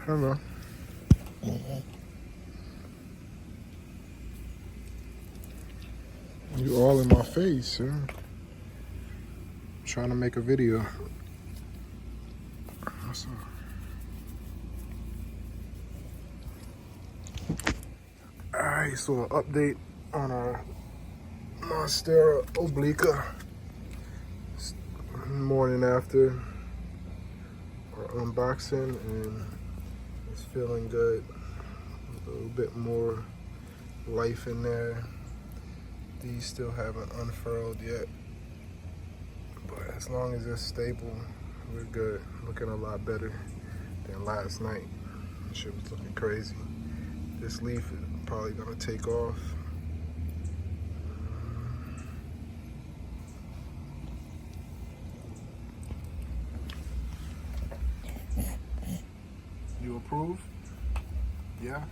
Hello. You all in my face, huh? I'm trying to make a video. What's up? Alright, so an update on our Monstera Obliqua. Morning after our unboxing, and it's feeling good. A little bit more life in there. These still haven't unfurled yet, but as long as it's stable, we're good. Looking a lot better than last night. Shit was looking crazy. This leaf is probably gonna take off. You approve? Yeah.